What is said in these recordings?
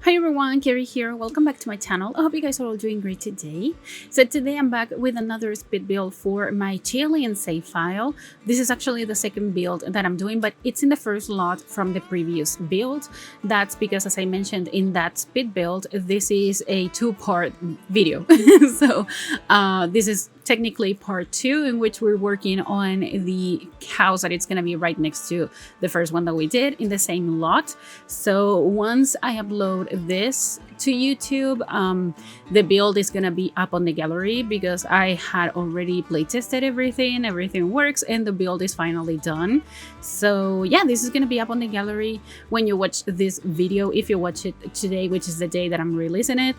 Hi everyone, Kaary here. Welcome back to my channel. I hope you guys are all doing great today. So today I'm back with another speed build for my Chilean save file. This is actually the second build that I'm doing, but it's in the first lot from the previous build. That's because, as I mentioned in that speed build, this is a two-part video. So this is technically part 2, in which we're working on the house that it's going to be right next to the first one that we did in the same lot. So once I upload this to YouTube, the build is going to be up on the gallery because I had already play tested everything works, and the build is finally done. So yeah, this is going to be up on the gallery when you watch this video, if you watch it today, which is the day that I'm releasing it,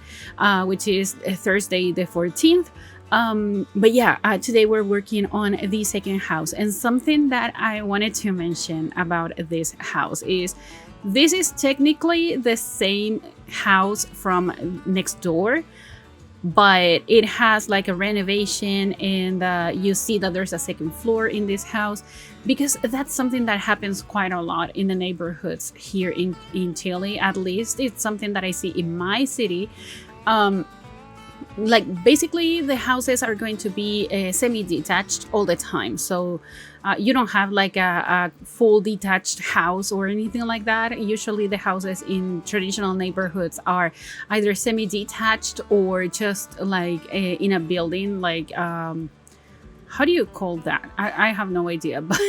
which is Thursday the 14th. But yeah, today we're working on the second house, and something that I wanted to mention about this house is this is technically the same house from next door, but it has like a renovation, and you see that there's a second floor in this house because that's something that happens quite a lot in the neighborhoods here in Chile. At least it's something that I see in my city. Like basically the houses are going to be semi-detached all the time, so you don't have like a full detached house or anything like that. Usually the houses in traditional neighborhoods are either semi-detached or just like in a building, like how do you call that? I have no idea, but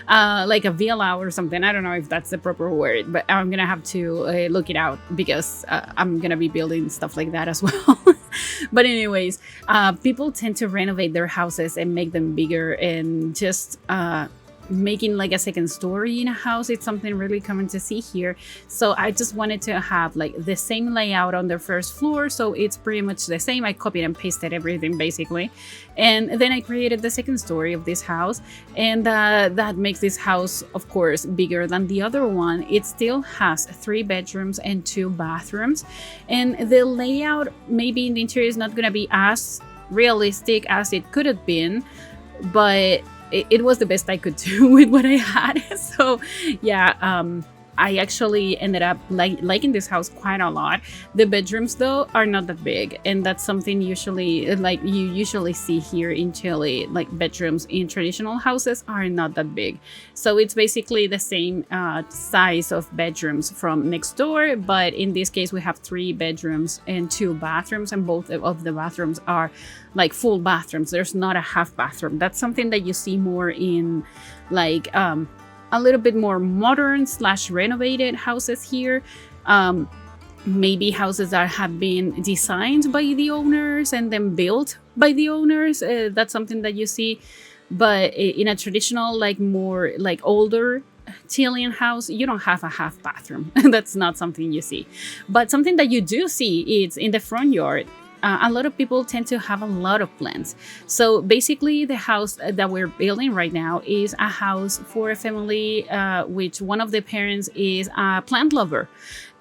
like a villa or something. I don't know if that's the proper word, but I'm gonna have to look it out because I'm gonna be building stuff like that as well. But anyways, people tend to renovate their houses and make them bigger, and just making like a second story in a house. It's something really common to see here. So I just wanted to have like the same layout on the first floor, so it's pretty much the same. I copied and pasted everything basically, and then I created the second story of this house, and that makes this house, of course, bigger than the other one. It still has 3 bedrooms and 2 bathrooms, and the layout maybe in the interior is not gonna be as realistic as it could have been, but it was the best I could do with what I had. So yeah, I actually ended up liking this house quite a lot. The bedrooms though are not that big, and that's something usually like you usually see here in Chile. Like bedrooms in traditional houses are not that big, so it's basically the same size of bedrooms from next door, but in this case we have 3 bedrooms and 2 bathrooms, and both of the bathrooms are like full bathrooms. There's not a half bathroom. That's something that you see more in like a little bit more modern / renovated houses here. Maybe houses that have been designed by the owners and then built by the owners. That's something that you see. But in a traditional, like more like older Chilean house, you don't have a half bathroom. That's not something you see. But something that you do see is in the front yard. A lot of people tend to have a lot of plants. So basically the house that we're building right now is a house for a family which one of the parents is a plant lover.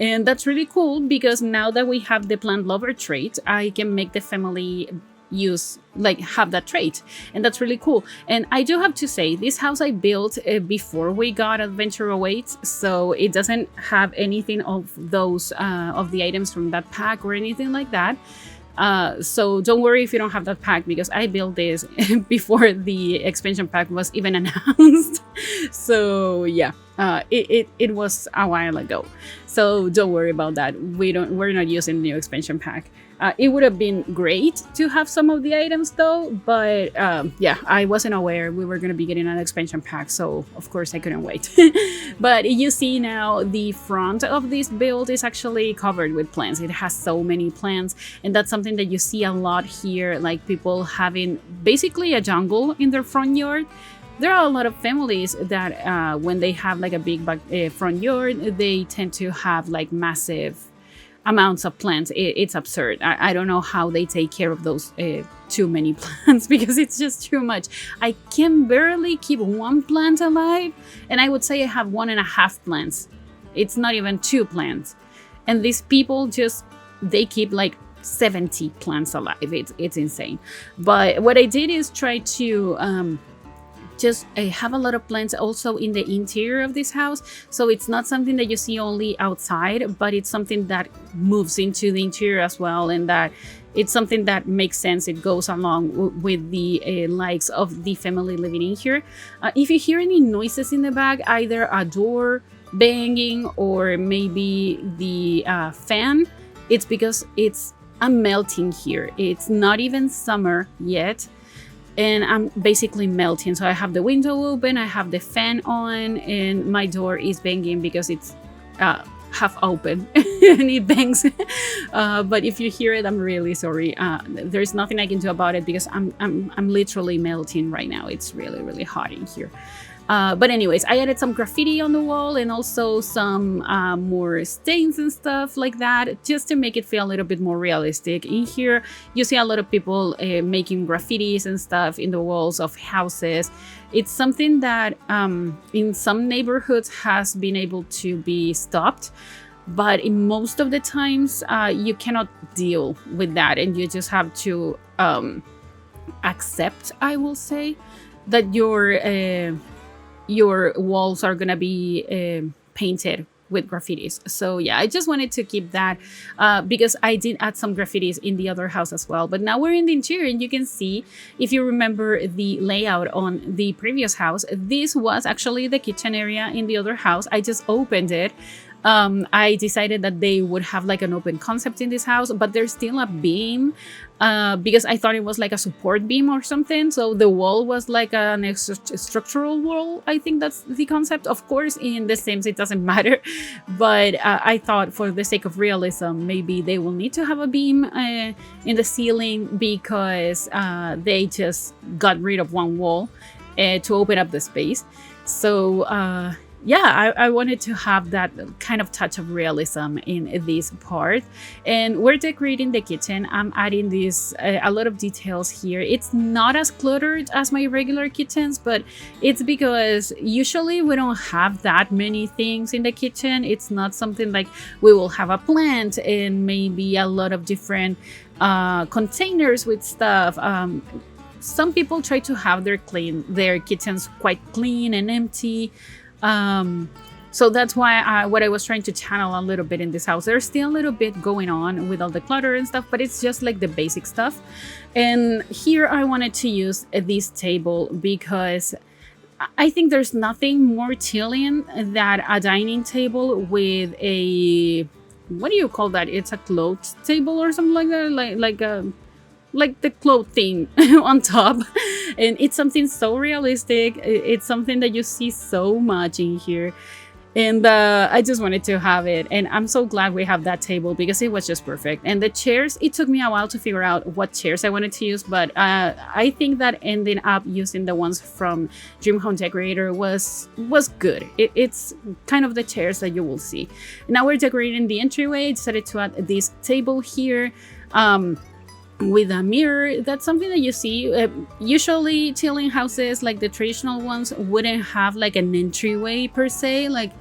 And that's really cool because now that we have the plant lover trait, I can make the family have that trait, and that's really cool. And I do have to say, this house I built before we got Adventure Awaits, so it doesn't have anything of those of the items from that pack or anything like that. So don't worry if you don't have that pack, because I built this before the expansion pack was even announced. So yeah, it was a while ago, so don't worry about that. We're not using the new expansion pack. It would have been great to have some of the items though, but yeah, I wasn't aware we were going to be getting an expansion pack, so of course I couldn't wait. But you see now the front of this build is actually covered with plants. It has so many plants, and that's something that you see a lot here, like people having basically a jungle in their front yard. There are a lot of families that when they have like a big front yard, they tend to have like massive amounts of plants. It's absurd. I don't know how they take care of those too many plants, because it's just too much. I can barely keep 1 plant alive, and I would say I have 1.5 plants. It's not even 2 plants, and these people they keep like 70 plants alive. It's insane. But what I did is try to just have a lot of plants also in the interior of this house. So it's not something that you see only outside, but it's something that moves into the interior as well, and that it's something that makes sense. It goes along with the likes of the family living in here. If you hear any noises in the back, either a door banging or maybe the fan, it's because I'm melting here. It's not even summer yet, and I'm basically melting. So I have the window open, I have the fan on, and my door is banging because it's half open and it bangs. But if you hear it, I'm really sorry. There's nothing I can do about it because I'm literally melting right now. It's really hot in here. But anyways, I added some graffiti on the wall and also some more stains and stuff like that, just to make it feel a little bit more realistic. In here, you see a lot of people making graffitis and stuff in the walls of houses. It's something that in some neighborhoods has been able to be stopped, but in most of the times you cannot deal with that, and you just have to accept, I will say, that your walls are gonna be painted with graffitis. So yeah, I just wanted to keep that because I did add some graffitis in the other house as well. But now we're in the interior, and you can see, if you remember the layout on the previous house, this was actually the kitchen area in the other house. I just opened it. I decided that they would have like an open concept in this house, but there's still a beam because I thought it was like a support beam or something. So the wall was like an extra structural wall. I think that's the concept. Of course, in The Sims, it doesn't matter. But I thought, for the sake of realism, maybe they will need to have a beam in the ceiling, because they just got rid of one wall to open up the space. So yeah, I wanted to have that kind of touch of realism in this part. And we're decorating the kitchen. I'm adding this a lot of details here. It's not as cluttered as my regular kitchens, but it's because usually we don't have that many things in the kitchen. It's not something like we will have a plant and maybe a lot of different containers with stuff. Some people try to have their kitchens quite clean and empty. So that's why what I was trying to channel a little bit in this house. There's still a little bit going on with all the clutter and stuff, but it's just like the basic stuff. And here I wanted to use this table because I think there's nothing more Chilean than a dining table with a, what do you call that? It's a clothes table or something like that, like the clothing on top. And it's something so realistic. It's something that you see so much in here. And I just wanted to have it. And I'm so glad we have that table because it was just perfect. And the chairs, it took me a while to figure out what chairs I wanted to use. But I think that ending up using the ones from Dream Home Decorator was good. It's kind of the chairs that you will see. Now we're decorating the entryway. I decided to add this table here. With a mirror. That's something that you see. Usually Chilean houses, like the traditional ones, wouldn't have like an entryway per se. Like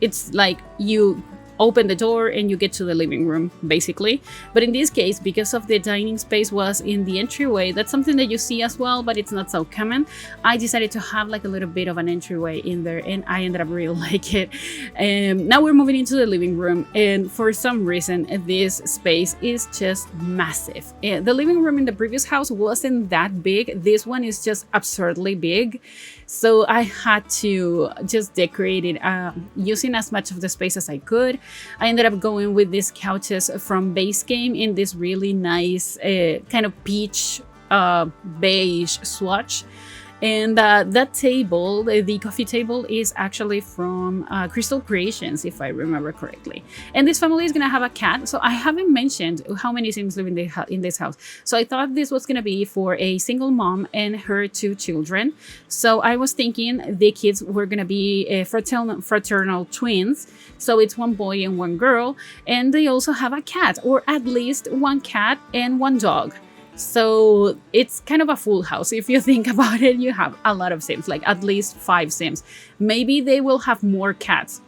it's like you open the door and you get to the living room, basically. But in this case, because of the dining space was in the entryway, that's something that you see as well, but it's not so common. I decided to have like a little bit of an entryway in there, and I ended up really like it. Now we're moving into the living room, and for some reason this space is just massive. The living room in the previous house wasn't that big. This one is just absurdly big. So I had to just decorate it using as much of the space as I could. I ended up going with these couches from Base Game in this really nice kind of peach beige swatch. And that table, the coffee table, is actually from Crystal Creations, if I remember correctly. And this family is going to have a cat. So I haven't mentioned how many Sims live in this house. So I thought this was going to be for a single mom and her 2 children. So I was thinking the kids were going to be fraternal twins. So it's 1 boy and 1 girl. And they also have a cat, or at least 1 cat and 1 dog. So it's kind of a full house. If you think about it, you have a lot of Sims, like at least 5 Sims. Maybe they will have more cats.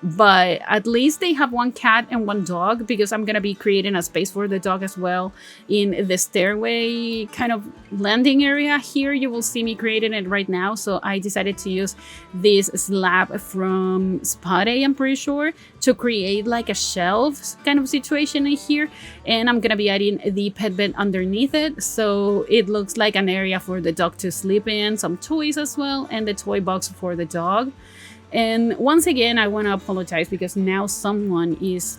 but at least they have one cat and one dog, because I'm gonna be creating a space for the dog as well in the stairway kind of landing area here. You will see me creating it right now. So I decided to use this slab from Spot A, I'm pretty sure, to create like a shelf kind of situation in here. And I'm gonna be adding the pet bed underneath it, so it looks like an area for the dog to sleep in, some toys as well, and the toy box for the dog. And once again, I want to apologize because now someone is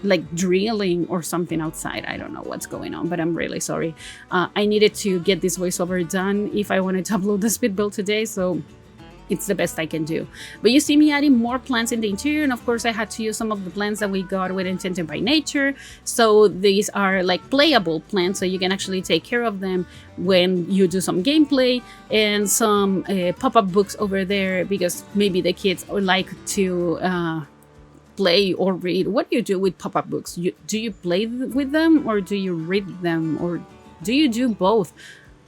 like drilling or something outside. I don't know what's going on, but I'm really sorry. I needed to get this voiceover done if I wanted to upload the speed build today, so it's the best I can do. But you see me adding more plants in the interior, and of course I had to use some of the plants that we got with Intended by Nature. So these are like playable plants, so you can actually take care of them when you do some gameplay, and some pop-up books over there, because maybe the kids like to play or read. What do you do with pop-up books? Do you play with them, or do you read them, or do you do both?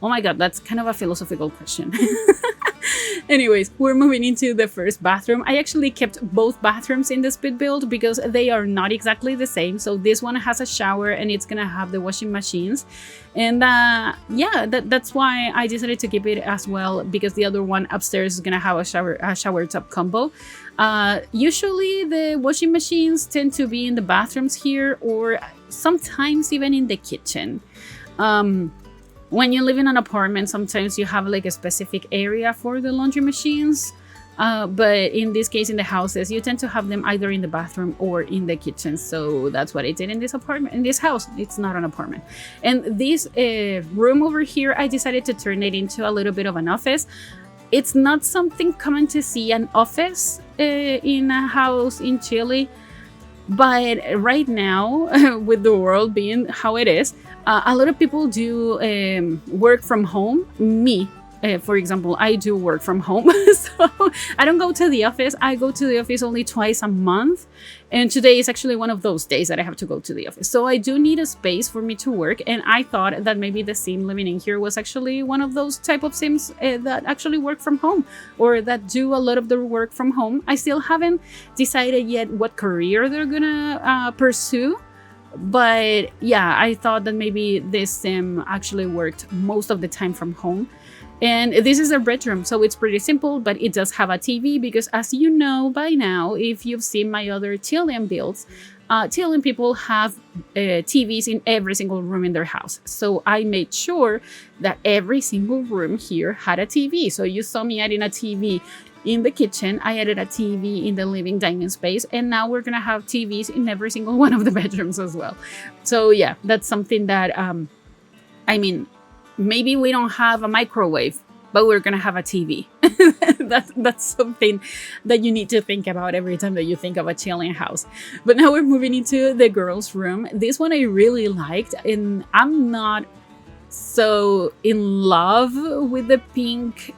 Oh my god, that's kind of a philosophical question. Anyways, we're moving into the first bathroom. I actually kept both bathrooms in the speed build because they are not exactly the same. So this one has a shower and it's gonna have the washing machines. And yeah, that's why I decided to keep it as well, because the other one upstairs is gonna have a shower tub combo. Usually the washing machines tend to be in the bathrooms here, or sometimes even in the kitchen. When you live in an apartment, sometimes you have like a specific area for the laundry machines. But in this case, in the houses, you tend to have them either in the bathroom or in the kitchen. So that's what I did in this apartment, in this house. It's not an apartment. And this room over here, I decided to turn it into a little bit of an office. It's not something common to see an office in a house in Chile. But right now, with the world being how it is, a lot of people do work from home. Me, for example, I do work from home. So I don't go to the office. I go to the office only twice a month. And today is actually one of those days that I have to go to the office. So I do need a space for me to work. And I thought that maybe the sim living in here was actually one of those type of sims that actually work from home, or that do a lot of their work from home. I still haven't decided yet what career they're gonna pursue. But yeah, I thought that maybe this sim actually worked most of the time from home. And this is their bedroom, so it's pretty simple, but it does have a TV, because as you know by now, if you've seen my other Chilean builds, Chilean people have TVs in every single room in their house. So I made sure that every single room here had a TV. So you saw me adding a TV in the kitchen, I added a TV in the living dining space, and now we're gonna have TVs in every single one of the bedrooms as well. So yeah, that's something that, I mean, maybe we don't have a microwave, but we're gonna have a TV. That's something that you need to think about every time that you think of a Chilean house. But now we're moving into the girls' room. This one I really liked, and I'm not so in love with the pink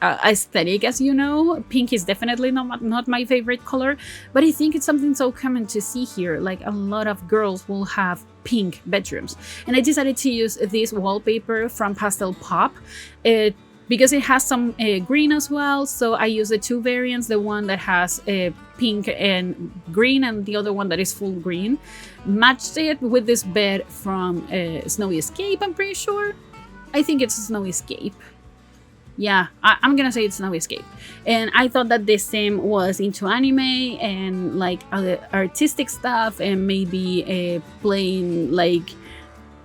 aesthetic, as you know. Pink is definitely not my favorite color, but I think it's something so common to see here. Like, a lot of girls will have pink bedrooms, and I decided to use this wallpaper from Pastel Pop because it has some green as well. So I use the two variants, the one that has pink and green, and the other one that is full green. Matched it with this bed from Snowy Escape, I'm pretty sure. I think it's Snowy Escape. Yeah, I'm gonna say it's Snowy Escape. And I thought that this sim was into anime and like artistic stuff, and maybe playing like,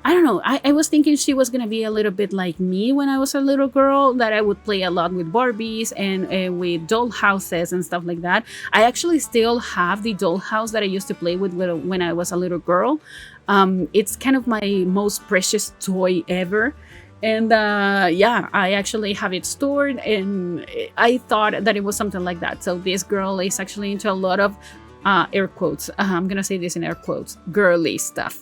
I don't know, I was thinking she was gonna be a little bit like me when I was a little girl, that I would play a lot with Barbies and with doll houses and stuff like that. I actually still have the doll house that I used to play with when I was a little girl. It's kind of my most precious toy ever. And yeah, I actually have it stored, and I thought that it was something like that. So this girl is actually into a lot of air quotes, I'm gonna say this in air quotes, girly stuff.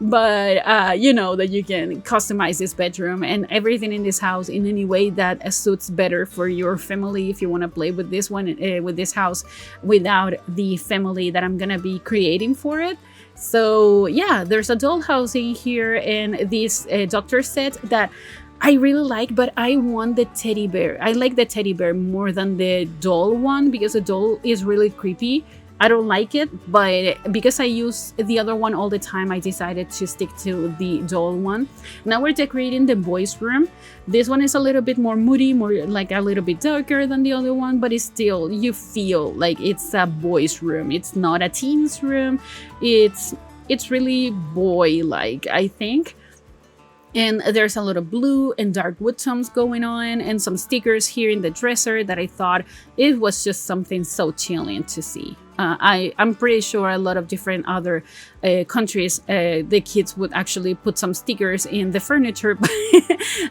But you know that you can customize this bedroom and everything in this house in any way that suits better for your family, if you want to play with this one, with this house, without the family that I'm gonna be creating for it. So yeah, there's a dollhouse in here, and this doctor set that I really like, but I want the teddy bear. I like the teddy bear more than the doll one because the doll is really creepy. I don't like it, but because I use the other one all the time, I decided to stick to the doll one. Now we're decorating the boys' room. This one is a little bit more moody, more like a little bit darker than the other one, but it's still, you feel like it's a boys' room. It's not a teen's room. It's really boy-like, I think. And there's a lot of blue and dark wood tones going on, and some stickers here in the dresser that I thought it was just something so Chilean to see. I'm pretty sure a lot of different other countries, the kids would actually put some stickers in the furniture, but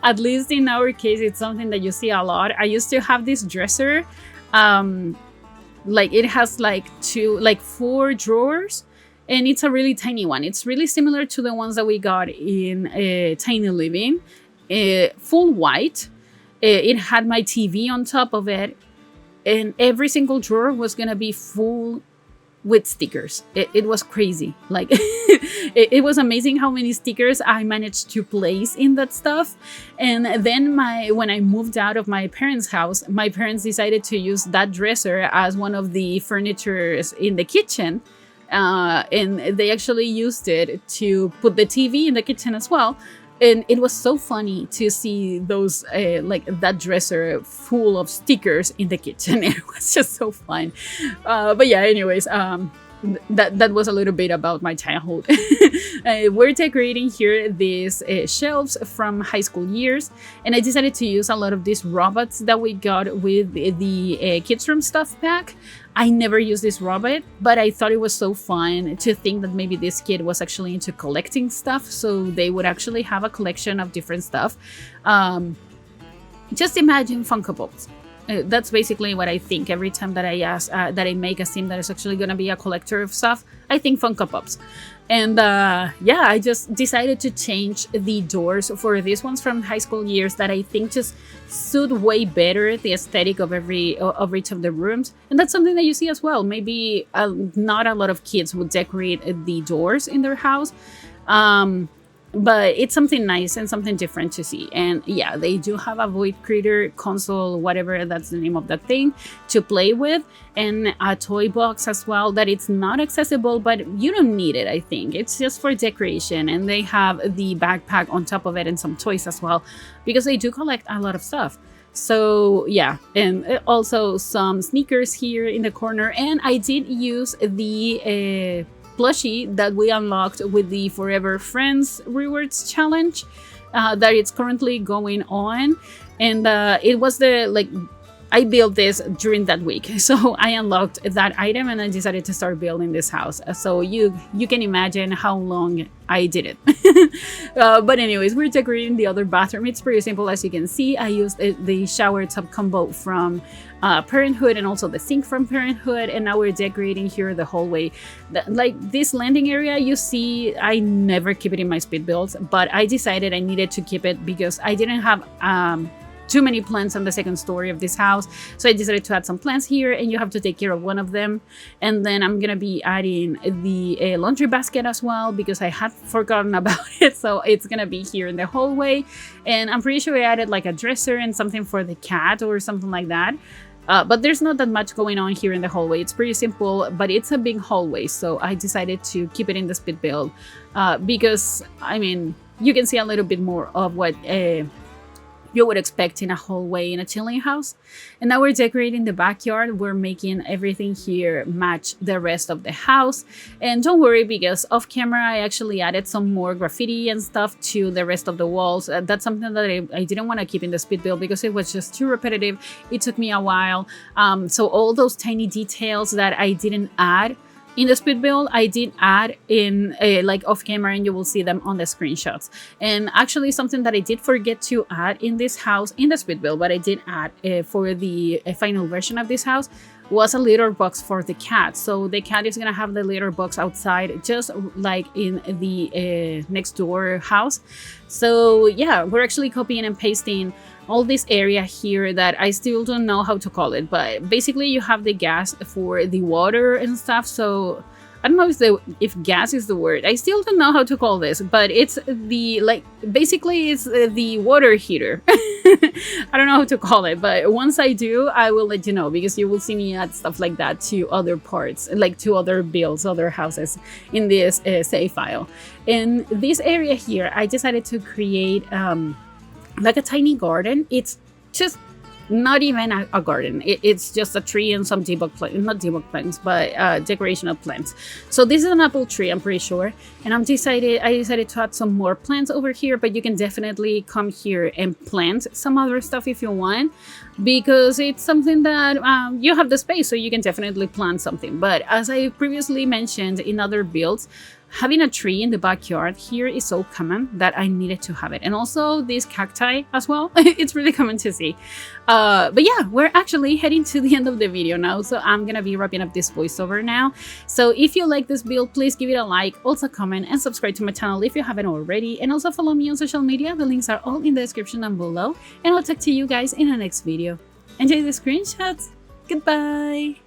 at least in our case, it's something that you see a lot. I used to have this dresser, like it has like 4 drawers, and it's a really tiny one. It's really similar to the ones that we got in Tiny Living, full white. It had my TV on top of it, and every single drawer was gonna be full with stickers. It was crazy. Like it was amazing how many stickers I managed to place in that stuff. And then when I moved out of my parents' house, my parents decided to use that dresser as one of the furnitures in the kitchen. And they actually used it to put the TV in the kitchen as well. And it was so funny to see those, like that dresser full of stickers in the kitchen. It was just so fun. But yeah, anyways, that was a little bit about my childhood. We're decorating here these shelves from high school years, and I decided to use a lot of these robots that we got with the kids room stuff pack. I never used this robot, but I thought it was so fun to think that maybe this kid was actually into collecting stuff, so they would actually have a collection of different stuff. Just imagine Funko Pops. That's basically what I think every time that I make a sim that is actually going to be a collector of stuff. I think Funko Pops. And yeah, I just decided to change the doors for these ones from high school years that I think just suit way better the aesthetic of each of the rooms. And that's something that you see as well. Maybe not a lot of kids would decorate the doors in their house. But it's something nice and something different to see. And yeah, they do have a Void Critter console, whatever that's the name of that thing, to play with, and a toy box as well that it's not accessible, but you don't need it, I think. It's just for decoration, and they have the backpack on top of it and some toys as well, because they do collect a lot of stuff. So yeah, and also some sneakers here in the corner, and I did use the plushie that we unlocked with the Forever Friends Rewards Challenge that it's currently going on. And it was I built this during that week, so I unlocked that item and I decided to start building this house. So you can imagine how long I did it. But anyways, we're decorating the other bathroom. It's pretty simple, as you can see. I used the shower tub combo from Parenthood and also the sink from Parenthood, and now we're decorating here the hallway. Like this landing area, you see, I never keep it in my speed builds, but I decided I needed to keep it because I didn't have too many plants on the second story of this house, so I decided to add some plants here, and you have to take care of one of them. And then I'm gonna be adding the laundry basket as well, because I had forgotten about it, so it's gonna be here in the hallway. And I'm pretty sure I added like a dresser and something for the cat or something like that. But there's not that much going on here in the hallway. It's pretty simple, but it's a big hallway, so I decided to keep it in the speed build because, I mean, you can see a little bit more of what you would expect in a hallway in a Chilean house. And now we're decorating the backyard. We're making everything here match the rest of the house. And don't worry, because off camera I actually added some more graffiti and stuff to the rest of the walls. That's something that I didn't want to keep in the speed build because it was just too repetitive. It took me a while. So all those tiny details that I didn't add in the speed build, I did add in like off camera, and you will see them on the screenshots. And actually something that I did forget to add in this house in the speed build, but I did add for the final version of this house, was a litter box for the cat. So the cat is gonna have the litter box outside, just like in the next door house. So yeah, we're actually copying and pasting all this area here that I still don't know how to call it, but basically you have the gas for the water and stuff. So I don't know if gas is the word. I still don't know how to call this, but it's the, like, basically it's the water heater. I don't know how to call it, but once I do, I will let you know, because you will see me add stuff like that to other parts, like to other builds, other houses in this save file. In this area here, I decided to create like a tiny garden. It's just not even a garden. It's just a tree and some debug plants, not debug plants, but decorational plants. So this is an apple tree, I'm pretty sure, and I decided to add some more plants over here, but you can definitely come here and plant some other stuff if you want, because it's something that you have the space, so you can definitely plant something. But as I previously mentioned in other builds, having a tree in the backyard here is so common that I needed to have it. And also these cacti as well. It's really common to see. But yeah, we're actually heading to the end of the video now, so I'm gonna be wrapping up this voiceover now. So if you like this build, please give it a like, also comment and subscribe to my channel if you haven't already, and also follow me on social media. The links are all in the description down below, and I'll talk to you guys in the next video. Enjoy the screenshots. Goodbye.